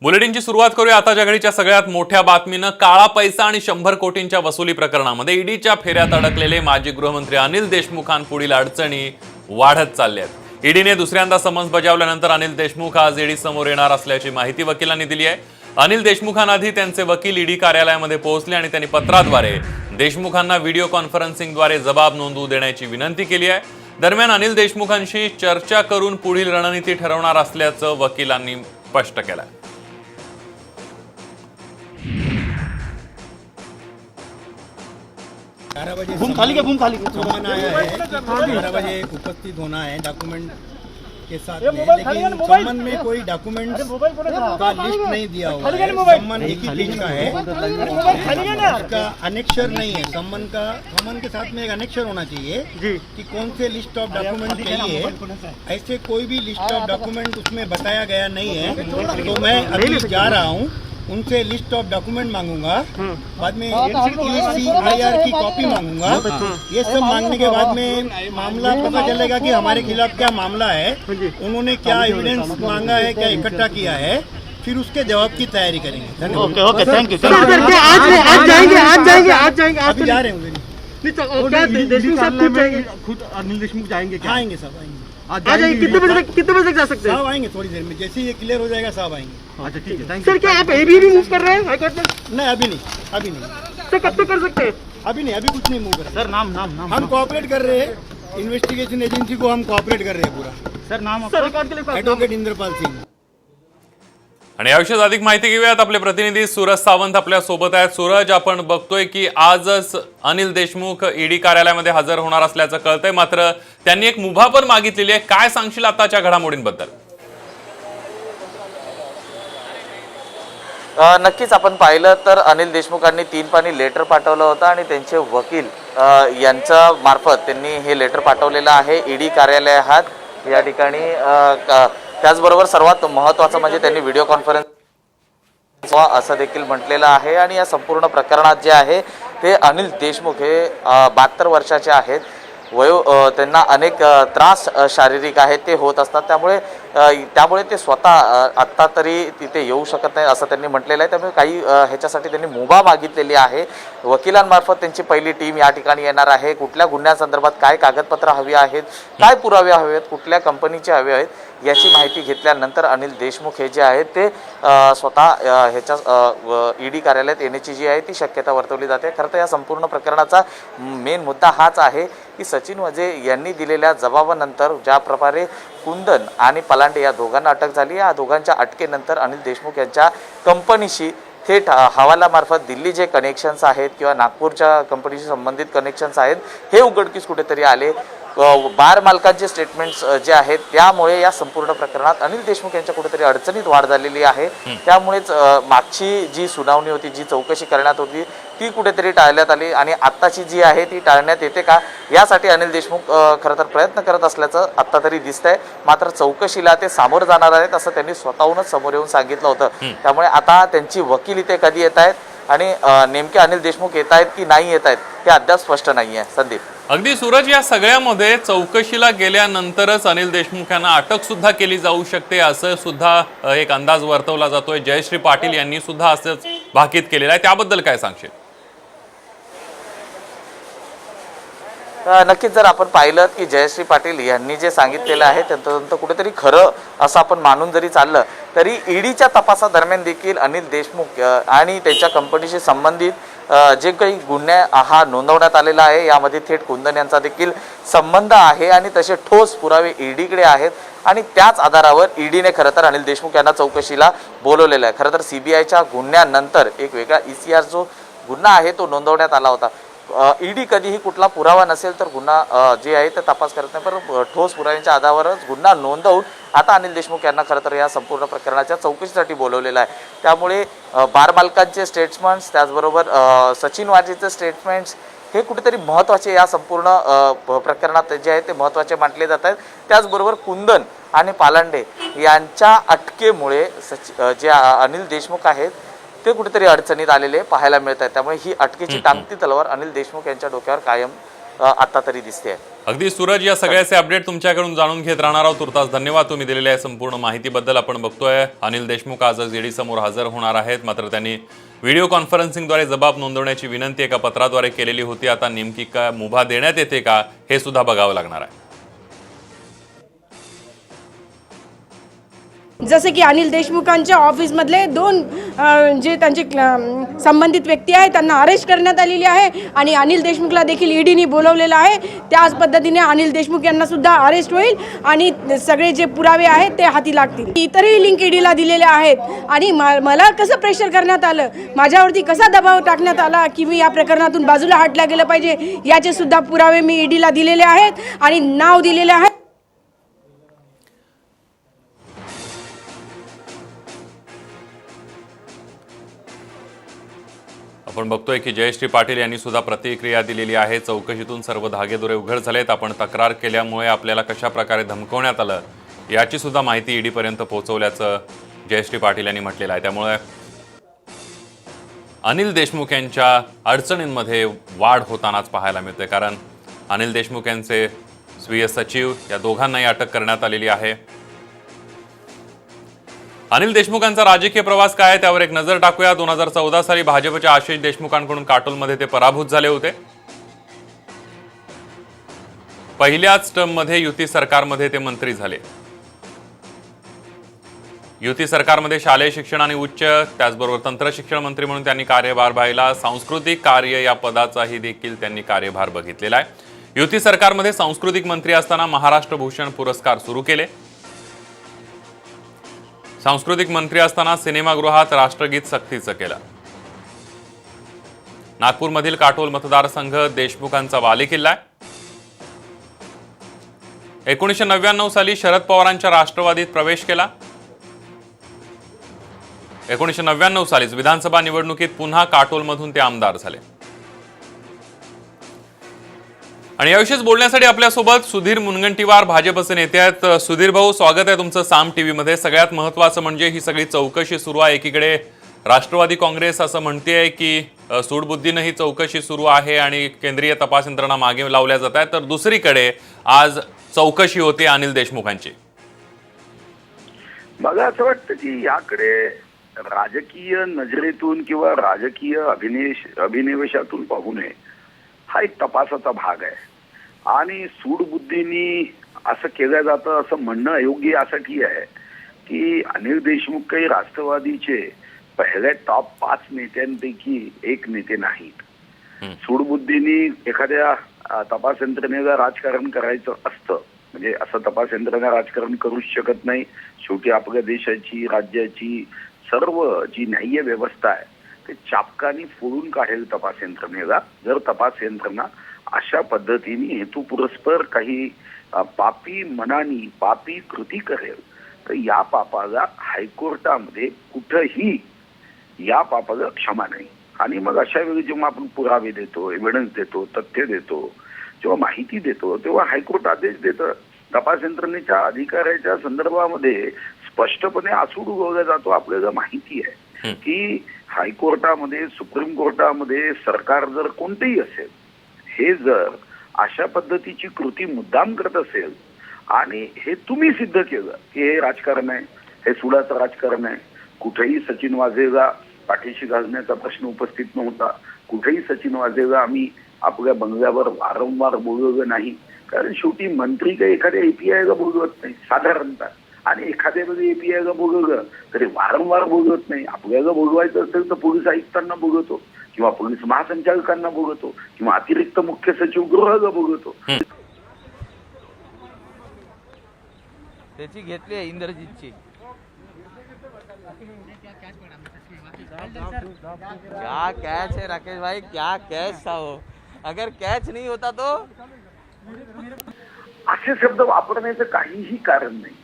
बुलेटिनची सुरुवात करूया आता घडीच्या सगळ्यात मोठ्या बातमीनं। काळा पैसा आणि 100 कोटींच्या वसुली प्रकरणामध्ये ईडीच्या फेऱ्यात अडकलेले माजी गृहमंत्री अनिल देशमुखांपुढील अडचणी वाढत चालल्यात। ईडीने दुसऱ्यांदा समन्स बजावल्यानंतर अनिल देशमुख आज ईडी समोर येणार असल्याची माहिती वकिलांनी दिली आहे। अनिल देशमुखांआधी त्यांचे वकील ईडी कार्यालयामध्ये पोहोचले आणि त्यांनी पत्राद्वारे देशमुखांना व्हिडिओ कॉन्फरन्सिंगद्वारे जबाब नोंदवू देण्याची विनंती केली आहे। दरम्यान अनिल देशमुखांशी चर्चा करून पुढील रणनीती ठरवणार असल्याचं वकिलांनी स्पष्ट केलं आहे। घूम खाली सम्मान आया है 12 बजे उपस्थित होना है डॉक्यूमेंट के साथ में, लेकिन सम्मान में कोई डॉक्यूमेंट का लिस्ट नहीं दिया हुआ है। सम्मान एक ही पेज का है, उसका अनेक्शर नहीं है। सम्मान के साथ में एक अनेक्शर होना चाहिए कि कौन से लिस्ट ऑफ डॉक्यूमेंट चाहिए। ऐसे कोई भी लिस्ट ऑफ डॉक्यूमेंट उसमें बताया गया नहीं है। तो मैं अभी जा रहा हूँ, उनसे लिस्ट ऑफ डॉक्यूमेंट मांगूंगा, बाद में CIR की कॉपी मांगूंगा। ये सब मांगने के बाद में मामला पता चलेगा कि हमारे खिलाफ क्या मामला है, उन्होंने क्या एविडेंस मांगा है, क्या इकट्ठा किया है, फिर उसके जवाब की तैयारी करेंगे। Okay thank you sir. आज जाएंगे अभी जा रहे हैं देशमुख साहब खुद जाएंगे? खुद अनिल देशमुख जाएंगे क्या? आएंगे सब, आएंगे आज जाएंगे। कितने बजे तक जा सकते हैं? साहब आएंगे थोड़ी देर में, जैसे ही ये क्लियर हो जाएगा साहब आएंगे। अच्छा ठीक है थैंक यू सर। क्या आप अभी भी मूव कर रहे हैं हाईकोर्ट में? नहीं अभी नहीं सर कब तक कर सकते हैं? अभी नहीं, अभी कुछ नहीं मूव कर रहे। सर नाम हम कोऑपरेट कर रहे हैं, इन्वेस्टिगेशन एजेंसी को हम कोऑपरेट कर रहे हैं पूरा। सर नाम सर एडवोकेट इंद्रपाल सिंह। आणि याविषयी अधिक माहिती घेऊयात। आपले प्रतिनिधी सूरज सावंत आपल्या सोबत आहेत। सूरज, आपण बघतोय की आजच अनिल देशमुख ईडी कार्यालयामध्ये हजर होणार असल्याचं कळतंय, मात्र त्यांनी एक मुभा पण मागितलेली आहे। काय सांगशील आताच्या घडामोडींबद्दल? नक्कीच आपण पाहिलं तर अनिल देशमुखांनी 3 पानी लेटर पाठवलं होतं आणि त्यांचे वकील यांच्या मार्फत त्यांनी हे लेटर पाठवलेलं आहे ईडी कार्यालयात या ठिकाणी। त्याचबरोबर सर्वात महत्त्वाचं म्हणजे त्यांनी व्हिडिओ कॉन्फरन्स असं देखील म्हटलेलं आहे। आणि या संपूर्ण प्रकरणात जे आहे ते अनिल देशमुख हे 72 वर्षाचे आहेत। त्यांना अनेक त्रास शारीरिक आहेत ते होत असतात, त्यामुळे ते स्वतः आत्ता तरी तिथे येऊ शकत नाही असं त्यांनी म्हटलेलं आहे। त्यामुळे काही ह्याच्यासाठी त्यांनी मुभा मागितलेली आहे। वकिलांमार्फत त्यांची पहिली टीम या ठिकाणी येणार आहे। कुठल्या गुन्ह्यांसंदर्भात काय कागदपत्र हवी आहेत, काय पुरावे हवे आहेत, कुठल्या कंपनीचे हवे आहेत याची माहिती घेतल्यानंतर अनिल देशमुख हे जे आहेत ते स्वतः ह्याच्या ईडी कार्यालयात येण्याची जी आहे ती शक्यता वर्तवली जाते। खरं तर या संपूर्ण प्रकरणाचा मेन मुद्दा हाच आहे की सचिन वाझे यांनी दिलेल्या जबाबानंतर ज्या प्रकारे कुंदन आणि पलांडे या दोघांना अटक झाली, या दोघांच्या अटकेनंतर अनिल देशमुख यांच्या कंपनीशी थेट हवालामार्फत दिल्ली जे कनेक्शन्स आहेत किंवा नागपूरच्या कंपनीशी संबंधित कनेक्शन्स आहेत हे उघडकीस कुठेतरी आले। बार मालकांचे स्टेटमेंट्स जे आहेत त्यामुळे या संपूर्ण प्रकरणात अनिल देशमुख यांच्या कुठेतरी अडचणीत वाढ झालेली आहे। त्यामुळेच मागची जी सुनावणी होती, जी चौकशी करण्यात होती ती कुठेतरी टाळण्यात आली आणि आत्ताची जी आहे ती टाळण्यात येते का यासाठी अनिल देशमुख खरं तर प्रयत्न करत असल्याचं आत्ता तरी दिसतंय। मात्र चौकशीला ते सामोरं जाणार आहेत असं त्यांनी स्वतःहूनच समोर येऊन सांगितलं होतं। त्यामुळे आता त्यांची वकील इथे कधी येत आहेत आणि नेमके अनिल देशमुख येत आहेत की नाही येत आहेत हे अद्याप स्पष्ट नाही आहे। संदीप, अगदी सूरज, या सगळ्यामध्ये चौकशीला गेल्यानंतरच अनिल देशमुख यांना अटक सुद्धा केली जाऊ शकते असं सुद्धा एक अंदाज वर्तवला जातोय। जयश्री पाटील यांनी सुद्धा असंच भाकीत केलेलं आहे, त्याबद्दल काय सांगशील? नक्कीच जर आपण पाहिलं की जयश्री पाटील यांनी जे सांगितलेलं आहे त्यानंतर कुठेतरी खरं असं आपण मानून जरी चाललं तरी ईडीच्या तपासादरम्यान देखील अनिल देशमुख आणि त्यांच्या कंपनीशी संबंधित जे काही गुन्हे हा नोंदवण्यात आलेला आहे यामध्ये थेट कुंदन यांचा देखील संबंध आहे आणि तसे ठोस पुरावे ईडीकडे आहेत आणि त्याच आधारावर ईडीने खरं तर अनिल देशमुख यांना चौकशीला बोलवलेलं आहे। खरं तर सीबीआयच्या गुन्ह्यानंतर एक वेगळा ECR जो गुन्हा आहे तो नोंदवण्यात आला होता। ईडी कधीही कुठला पुरावा नसेल तर गुन्हा जे आहे ते तपास करत नाही, पण ठोस पुराव्यांच्या आधारावरच गुन्हा नोंदवून आता अनिल देशमुख यांना खरं तर या संपूर्ण प्रकरणाच्या चौकशीसाठी बोलवलेलं आहे। त्यामुळे बार मालकांचे स्टेटमेंट्स त्याचबरोबर सचिन वाझेचे स्टेटमेंट्स हे कुठेतरी महत्त्वाचे या संपूर्ण प्रकरणात जे आहे ते महत्त्वाचे मानले जात आहेत। त्याचबरोबर कुंदन आणि पालांडे यांच्या अटकेमुळे जे अनिल देशमुख आहेत ते कुठेतरी अडचणीत आलेले पाहायला मिळत आहेत। त्यामुळे ही अटकेची टांगती तलवार अनिल देशमुख यांच्या डोक्यावर कायम आता तरी दिसते. अगदी सूरज, या सगळ्याचे अपडेट तुमच्याकडून जाणून घेत राहणार आहोत. तुर्तास धन्यवाद तुम्ही दिलेल्या संपूर्ण माहितीबद्दल. आपण बघतोय अनिल देशमुख आजच ईडी समोर हजर होणार आहेत, मात्र त्यांनी व्हिडिओ कॉन्फरन्सिंगद्वारे जबाब नोंदवण्याची विनंती एका पत्राद्वारे केलेली होती. आता नेमकी काय मुभा देण्यात येते का हे सुद्धा बघावं लागणार आहे. जसे की अनिल देशमुखांच्या ऑफिसमधले दोन जे त्यांचे संबंधित व्यक्ती आहेत त्यांना अरेस्ट करण्यात आलेली आहे आणि अनिल देशमुखला देखील ईडीने बोलवलेलं आहे. त्याच पद्धतीने अनिल देशमुख यांना सुद्धा अरेस्ट होईल आणि सगळे जे पुरावे आहेत ते हाती लागतील. इतरही लिंक ईडीला दिलेल्या आहेत आणि मला कसं प्रेशर करण्यात आलं, माझ्यावरती कसा दबाव टाकण्यात आला की मी या प्रकरणातून बाजूला हटल्या गेलं पाहिजे, याचे सुद्धा पुरावे मी ईडीला दिलेले आहेत आणि नाव दिलेले आहे. आपण बघतोय की जयश्री पाटील यांनी सुद्धा प्रतिक्रिया दिलेली आहे. चौकशीतून सर्व धागेदोरे उघड झालेत. आपण तक्रार केल्यामुळे आपल्याला कशा प्रकारे धमकवण्यात आलं याची सुद्धा माहिती ईडीपर्यंत पोहोचवल्याचं जयश्री पाटील यांनी म्हटलेलं आहे. त्यामुळे अनिल देशमुख यांच्या अडचणींमध्ये वाढ होतानाच पाहायला मिळते, कारण अनिल देशमुख यांचे स्वीय सचिव या दोघांनाही अटक करण्यात आलेली आहे. अनिल देशमुखांचा राजकीय प्रवास काय आहे त्यावर एक नजर टाकूया. 2014 साली भाजपच्या आशिष देशमुखांकडून काटोलमध्ये ते पराभूत झाले होते. पहिल्याच टर्ममध्ये युती सरकारमध्ये ते मंत्री झाले. युती सरकारमध्ये शालेय शिक्षण आणि उच्च त्याचबरोबर तंत्र शिक्षण मंत्री म्हणून त्यांनी कार्यभार पाहिला. सांस्कृतिक कार्य या पदाचाही देखील त्यांनी कार्यभार बघितलेला आहे. युती सरकारमध्ये सांस्कृतिक मंत्री असताना महाराष्ट्र भूषण पुरस्कार सुरू केले. सांस्कृतिक मंत्री असताना सिनेमागृहात राष्ट्रगीत सक्तीचं केलं. नागपूरमधील काटोल मतदारसंघ देशमुखांचा बालेकिल्ला आहे. 1999 साली शरद पवारांच्या राष्ट्रवादीत प्रवेश केला. 1999 सालीच विधानसभा निवडणुकीत पुन्हा काटोलमधून ते आमदार झाले. आणि याविषयीच बोलण्यासाठी आपल्यासोबत सुधीर मुनगंटीवार भाजपचे नेते आहेत. सुधीर भाऊ, स्वागत आहे तुमचं साम टीव्ही मध्ये. सगळ्यात महत्त्वाचं म्हणजे ही सगळी चौकशी सुरू आहे. एकीकडे राष्ट्रवादी काँग्रेस असं म्हणतेय की सूडबुद्धीनं ही चौकशी सुरू आहे आणि केंद्रीय तपास यंत्रणा मागे लावल्या जात आहेत, तर दुसरीकडे आज चौकशी होते अनिल देशमुखांची. मला असं वाटतं की याकडे राजकीय नजरेतून किंवा राजकीय अभिनिवेशातून पाहू नये. हा एक तपासाचा भाग आहे आणि सूडबुद्धीनी असं केलं जातं असं म्हणणं अयोग्य यासाठी आहे की अनिल देशमुख काही राष्ट्रवादीचे पहिल्या टॉप 5 नेत्यांपैकी एक नेते नाहीत. सूडबुद्धीनी एखाद्या तपास यंत्रणेला राजकारण करायचं असतं, म्हणजे असं तपास यंत्रणा राजकारण करूच शकत नाही. शेवटी आपल्या देशाची, राज्याची सर्व जी न्याय्य व्यवस्था आहे ते चापकानी फोडून काढेल तपास यंत्रणेला. जर तपास यंत्रणा अशा पद्धतीने हेतुपुरस्पर काही पापी मनानी पापी कृती करेल तर या पापाला हायकोर्टामध्ये कुठंही या पापाला क्षमा नाही. आणि मग अशा वेळी जेव्हा आपण पुरावे देतो, एव्हिडन्स देतो, तथ्य देतो, जेव्हा माहिती देतो, तेव्हा हायकोर्ट आदेश देतं. तपास यंत्रणेच्या अधिकाऱ्याच्या संदर्भामध्ये स्पष्टपणे आसूड उगवला जातो. आपल्याला माहिती आहे की हायकोर्टामध्ये, सुप्रीम कोर्टामध्ये सरकार जर कोणतेही असेल, हे जर अशा पद्धतीची कृती मुद्दाम करत असेल आणि हे तुम्ही सिद्ध केलं की हे राजकारण आहे, हे सुडाचं राजकारण आहे, कुठेही सचिन वाझेला पाठीशी घालण्याचा प्रश्न उपस्थित नव्हता. कुठेही सचिन वाझेला आम्ही आपल्या बंगल्यावर वारंवार बोलवलं नाही, कारण शेवटी मंत्री काही एखाद्या एपीआयला बोलवत नाही साधारणतः, आणि एखाद्या वेळी एपीआयला बोलवलं तरी वारंवार बोलवत नाही. आपल्याला बोलवायचं असेल तर पोलीस आयुक्तांना बोलवतो किंवा पोलीस महासंचालकांना बोलवतो किंवा अतिरिक्त मुख्य सचिव गृहाला बोलवतो. त्याची घेतली आहे इंद्रजीतची. क्या कैच है राकेश भाई, क्या कैच था वो. अगर कैच नहीं होता तो असे शब्द वापरण्याचं काहीही कारण नाही.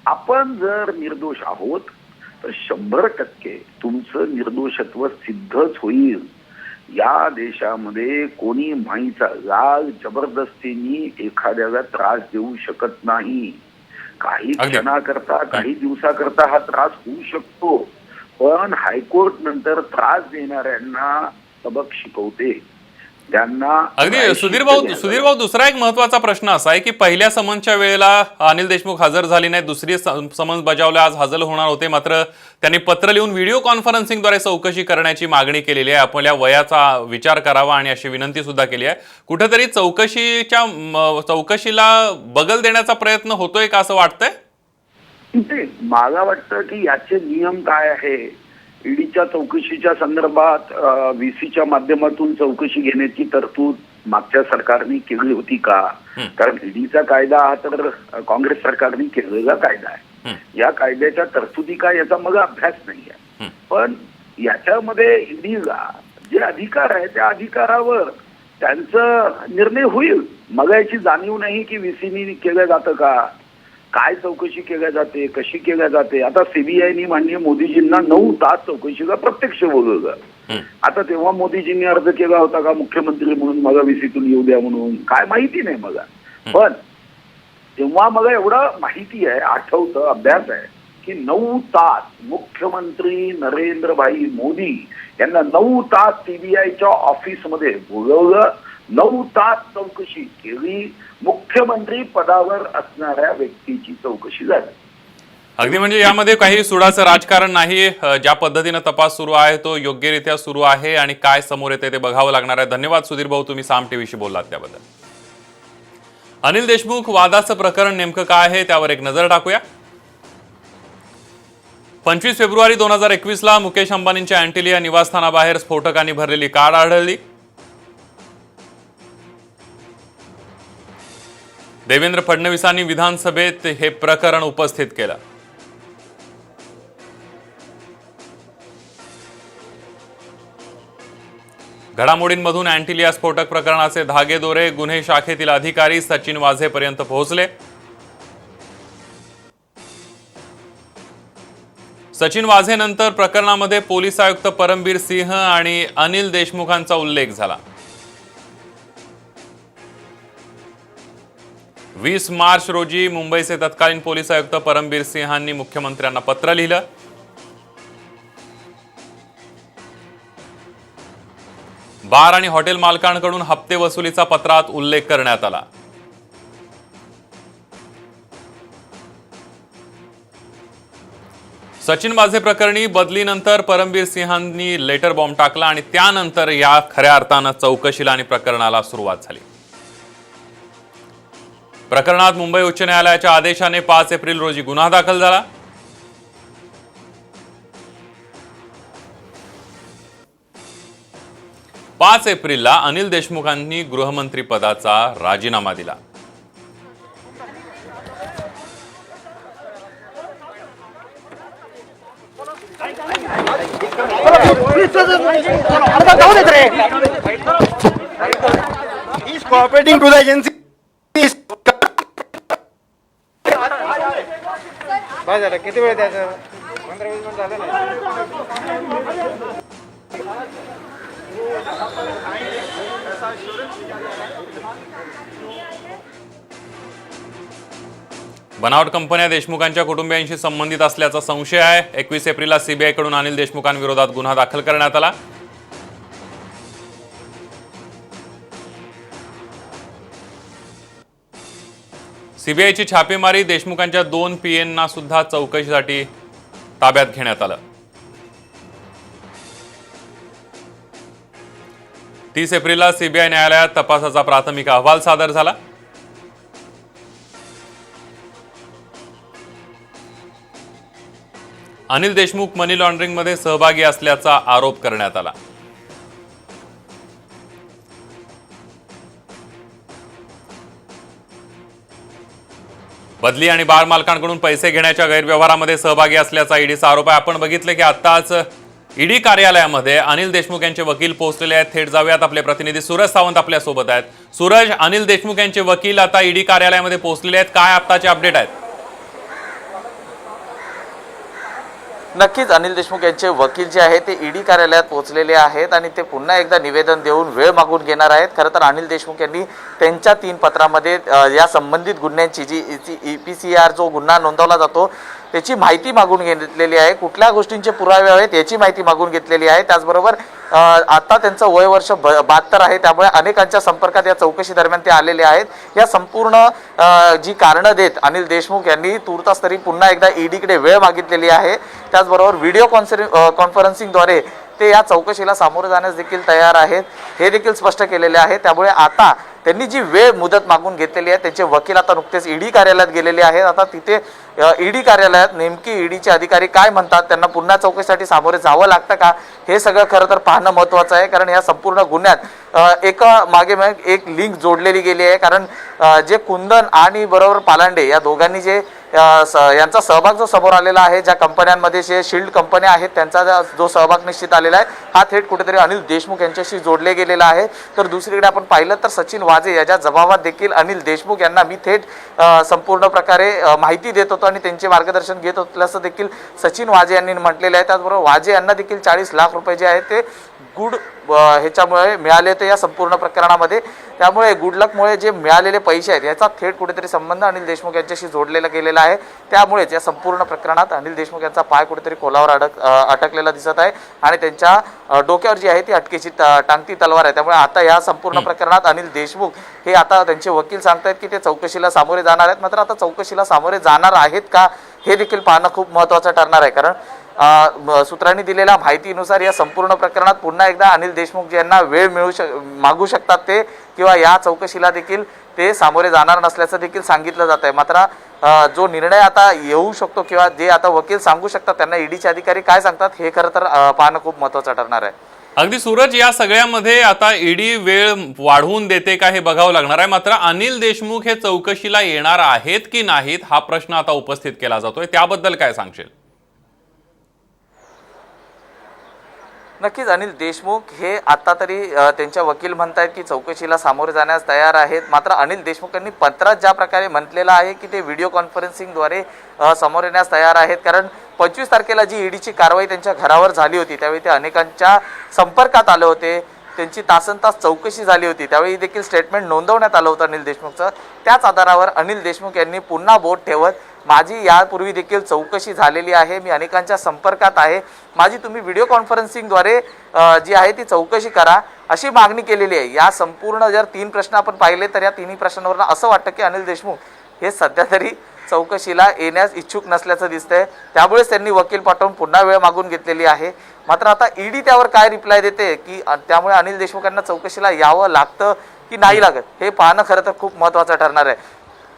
आपण जर निर्दोष आहोत तर 100% तुमचं निर्दोषत्व सिद्धच होईल. या देशामध्ये कोणी माईचा लाल जबरदस्तीने एखाद्याला त्रास देऊ शकत नाही. काही क्षणाकरता, काही दिवसाकरता हा त्रास होऊ शकतो, पण हायकोर्ट नंतर त्रास देणाऱ्यांना सबक शिकवते. त्यांना अगदी राहायची सुधीर इच्छा भाऊ दुसरा एक महत्वाचा प्रश्न असा आहे की पहिल्या समन्सच्या वेळेला अनिल देशमुख हजर झाले नाही, दुसरी समन्स बजावल्या आज हजर होणार होते, मात्र त्यांनी पत्र लिहून व्हिडिओ कॉन्फरन्सिंगद्वारे चौकशी करण्याची मागणी केलेली आहे. आपल्या वयाचा विचार करावा आणि अशी विनंती सुद्धा केली आहे. कुठेतरी चौकशीला बगल देण्याचा प्रयत्न होतोय का असं वाटतंय? ते मला वाटतं की याचे नियम काय आहे, ईडीच्या चौकशीच्या संदर्भात व्हीसीच्या माध्यमातून चौकशी घेण्याची तरतूद मागच्या सरकारने केली होती का? कारण ईडीचा कायदा हा तर काँग्रेस सरकारने केलेला कायदा आहे. या कायद्याच्या तरतुदी काय याचा मला अभ्यास नाही आहे. पण याच्यामध्ये ईडीला जे अधिकार आहे त्या अधिकारावर त्यांचा निर्णय होईल. मग याची जाणीव नाही की व्हीसीनी केलं जातं का, काय चौकशी केल्या जाते, कशी केल्या जाते. आता सीबीआयनी माननीय मोदीजींना 9 तास चौकशीला प्रत्यक्ष बोलवलं. आता तेव्हा मोदीजींनी अर्ज केला होता का मुख्यमंत्री म्हणून मला व्हीसीतून येऊ द्या म्हणून, काय माहिती नाही मला. पण तेव्हा मला एवढं माहिती आहे, आठवतं, अभ्यास आहे की 9 तास मुख्यमंत्री नरेंद्रभाई मोदी यांना 9 तास सीबीआयच्या ऑफिसमध्ये बोलवलं, 9 तास चौकशी केली. मुख्यमंत्री पदावर असणाऱ्या व्यक्तीची चौकशी झाली. अगदी म्हणजे यामध्ये काही सुडाचं राजकारण नाही. ज्या पद्धतीनं तपास सुरू आहे तो योग्यरित्या सुरू आहे आणि काय समोर येते ते बघावं लागणार आहे. धन्यवाद सुधीर भाऊ, तुम्ही साम टीव्हीशी बोललात त्याबद्दल. अनिल देशमुख वादाचं प्रकरण नेमकं काय आहे त्यावर एक नजर टाकूया. 25 फेब्रुवारी 2021ला मुकेश अंबानींच्या अँटिलिया निवासस्थानाबाहेर स्फोटकांनी भरलेली कार आढळली. देवेंद्र फडणवीसांनी विधानसभेत हे प्रकरण उपस्थित केलं. घडामोडींमधून अँटिलिया स्फोटक प्रकरणाचे धागेदोरे गुन्हे शाखेतील अधिकारी सचिन वाझेपर्यंत पोहोचले. सचिन वाझेनंतर प्रकरणामध्ये पोलीस आयुक्त परमबीर सिंह आणि अनिल देशमुखांचा उल्लेख झाला. 20 मार्च रोजी मुंबईचे तत्कालीन पोलीस आयुक्त परमबीर सिंहांनी मुख्यमंत्र्यांना पत्र लिहिलं. बार आणि हॉटेल मालकांकडून हप्ते वसुलीचा पत्रात उल्लेख करण्यात आला. सचिन वाझे प्रकरणी बदलीनंतर परमबीर सिंहांनी लेटर बॉम्ब टाकला आणि त्यानंतर या खऱ्या अर्थानं चौकशीला आणि प्रकरणाला सुरुवात झाली. प्रकरणात मुंबई उच्च न्यायालयाच्या आदेशाने 5 एप्रिल रोजी गुन्हा दाखल झाला. पाच एप्रिलला अनिल देशमुखांनी गृहमंत्री पदाचा राजीनामा दिला. He's cooperating to the agency. काय झालं, किती वेळ द्यायचं? 15-20 मिनिट झालं ना. बनावट कंपन्या देशमुखांच्या कुटुंबियांशी संबंधित असल्याचा संशय आहे. 21 एप्रिलला सीबीआय कडून अनिल देशमुखांविरोधात गुन्हा दाखल करण्यात आला. सीबीआयची छापेमारी देशमुखांच्या 2 पीएंना सुद्धा चौकशीसाठी ताब्यात घेण्यात आलं. 30 एप्रिलला सीबीआय न्यायालयात तपासाचा प्राथमिक अहवाल सादर झाला. अनिल देशमुख मनी लॉन्ड्रिंगमध्ये सहभागी असल्याचा आरोप करण्यात आला. बदली आणि बार मालकांकडून पैसे घेण्याच्या गैरव्यवहारामध्ये सहभागी असल्याचा ईडीचा आरोप आहे. आपण बघितले की आताच ईडी कार्यालयामध्ये अनिल देशमुख यांचे वकील पोहोचलेले आहेत. थेट जाऊयात, आपले प्रतिनिधी सूरज सावंत आपल्या सोबत आहेत. सूरज, अनिल देशमुख यांचे वकील आता ईडी कार्यालयामध्ये पोहोचलेले आहेत, काय आताचे अपडेट आहेत? नक्कीच अनिल देशमुख यांचे वकील जे आहेत ते ईडी कार्यालयात पोहोचलेले आहेत आणि ते पुन्हा एकदा निवेदन देऊन वेळ मागून घेणार आहेत. खरं तर अनिल देशमुख यांनी त्यांच्या 3 पत्रामध्ये या संबंधित गुन्ह्यांची जी EPCR जो गुन्हा नोंदवला जातो त्याची माहिती मागून घेतलेली आहे, कुठल्या गोष्टींचे पुरावे आहेत याची माहिती मागून घेतलेली आहे. त्याचबरोबर आता त्यांचं वय वर्ष 72 आहे, त्यामुळे अनेकांच्या संपर्कात या चौकशी दरम्यान ते आलेले आहेत. या संपूर्ण जी कारणं देत अनिल देशमुख यांनी तुर्तास तरी पुन्हा एकदा ईडीकडे वेळ मागितलेली आहे. त्याचबरोबर व्हिडिओ कॉन्फरन्सिंगद्वारे ते या चौकशीला सामोरे जाण्यास देखील तयार आहेत, हे देखील स्पष्ट केलेले आहे. त्यामुळे आता त्यांनी जी वेळ मुदत मागून घेतलेली आहे, त्यांचे वकील आता नुकतेच ईडी कार्यालयात गेलेले आहेत. आता तिथे ईडी कार्यालयात नेमकी ईडीचे अधिकारी काय म्हणतात, त्यांना पुन्हा चौकशीसाठी सामोरे जावं लागतं का, हे सगळं खरं तर पाहणं महत्त्वाचं आहे. कारण या संपूर्ण गुन्ह्यात एका मागे एक लिंक जोडलेली गेली आहे. कारण जे कुंदन आणि बरोबर पालांडे या दोघांनी जे यांचा सहभाग जो समोर आलेला आहे, ज्या कंपन्यांमध्ये जे शिल्ड कंपन्या आहेत त्यांचा जो सहभाग निश्चित आलेला आहे, हा थेट कुठेतरी अनिल देशमुख यांच्याशी जोडले गेलेला आहे. तर दुसरीकडे आपण पाहिलं तर सचिन वाजे याच्या जबाबात देखील अनिल देशमुख यांना मी थेट संपूर्ण प्रकारे माहिती देत होतो आणि त्यांचे मार्गदर्शन घेत होतो असं देखील सचिन वाजे यांनी म्हटलेलं आहे. त्याचबरोबर वाजे यांना देखील 40 लाख रुपये जे आहेत ते गुड ह्याच्यामुळे मिळाले होते या संपूर्ण प्रकरणामध्ये. त्यामुळे गुडलकमुळे जे मिळालेले पैसे आहेत याचा थेट कुठेतरी संबंध अनिल देशमुख यांच्याशी जोडलेला गेलेला आहे. त्यामुळेच या संपूर्ण प्रकरणात अनिल देशमुख यांचा पाय कुठेतरी कोलावर अटकलेला दिसत आहे आणि त्यांच्या डोक्यावर जी आहे ती अटकेची टांगती तलवार आहे. त्यामुळे आता या संपूर्ण प्रकरणात अनिल देशमुख हे आता त्यांचे वकील सांगतायत की ते चौकशीला सामोरे जाणार आहेत. मात्र आता चौकशीला सामोरे जाणार आहेत का हे देखील पाहणं खूप महत्त्वाचं ठरणार आहे. कारण सूत्रांनी दिलेल्या माहितीनुसार या संपूर्ण प्रकरणात पुन्हा एकदा अनिल देशमुख यांना वेळ मागू शकतात ते, किंवा या चौकशीला देखील ते सामोरे जाणार नसल्याचं देखील सांगितलं जात आहे. मात्र जो निर्णय आता येऊ शकतो किंवा जे आता वकील सांगू शकतात त्यांना ईडीचे अधिकारी काय सांगतात हे खरं तर पाहणं खूप महत्त्वाचं ठरणार आहे. अगदी सूरज, या सगळ्यामध्ये आता ईडी वेळ वाढवून देते का हे बघावं लागणार आहे. मात्र अनिल देशमुख हे चौकशीला येणार आहेत की नाहीत हा प्रश्न आता उपस्थित केला जातोय, त्याबद्दल काय सांगशील? नक्कीच अनिल देशमुख हे आता तरी त्यांच्या वकील म्हणतायत की चौकशीला सामोरे जाण्यास तयार आहेत. मात्र अनिल देशमुख यांनी पत्रात ज्या प्रकारे म्हटलेलं आहे की ते व्हिडिओ कॉन्फरन्सिंगद्वारे समोर येण्यास तयार आहेत. कारण 25 तारखेला जी ईडीची कारवाई त्यांच्या घरावर झाली होती त्यावेळी ते अनेकांच्या संपर्कात आले होते, त्यांची तासनतास चौकशी झाली होती, त्यावेळी देखील स्टेटमेंट नोंदवण्यात आलं होतं अनिल देशमुखचं. त्याच आधारावर अनिल देशमुख यांनी पुन्हा बोट ठेवत माझी यापूर्वी देखील चौकशी झालेली आहे, मी अनेकांच्या संपर्कात आहे, माझी तुम्ही व्हिडिओ कॉन्फरन्सिंगद्वारे जी आहे ती चौकशी करा अशी मागणी केलेली आहे. या संपूर्ण जर 3 प्रश्न आपण पाहिले तर या तिन्ही प्रश्नांवरून असं वाटतं की अनिल देशमुख हे सध्या तरी चौकशीला येण्यास इच्छुक नसल्याचं दिसतंय. त्यामुळेच त्यांनी वकील पाठवून पुन्हा वेळ मागून घेतलेली आहे. मात्र आता ईडी त्यावर काय रिप्लाय देते की त्यामुळे अनिल देशमुख यांना चौकशीला यावं लागतं की नाही लागत हे पाहणं खरं तर खूप महत्त्वाचं ठरणार आहे.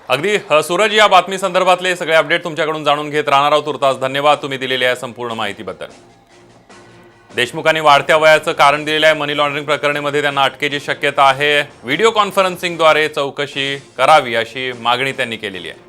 अगदी सूरज, या बातमी संदर्भातले सगळे अपडेट तुमच्याकडून जाणून घेत राहणार आहोत. तुर्तास धन्यवाद तुम्ही दिलेल्या या संपूर्ण माहितीबद्दल. देशमुखांनी वाढत्या वयाचं कारण दिलेलं आहे. मनी लॉन्ड्रिंग प्रकरणीमध्ये त्यांना अटकेची शक्यता आहे. व्हिडिओ कॉन्फरन्सिंगद्वारे चौकशी करावी अशी मागणी त्यांनी केलेली आहे.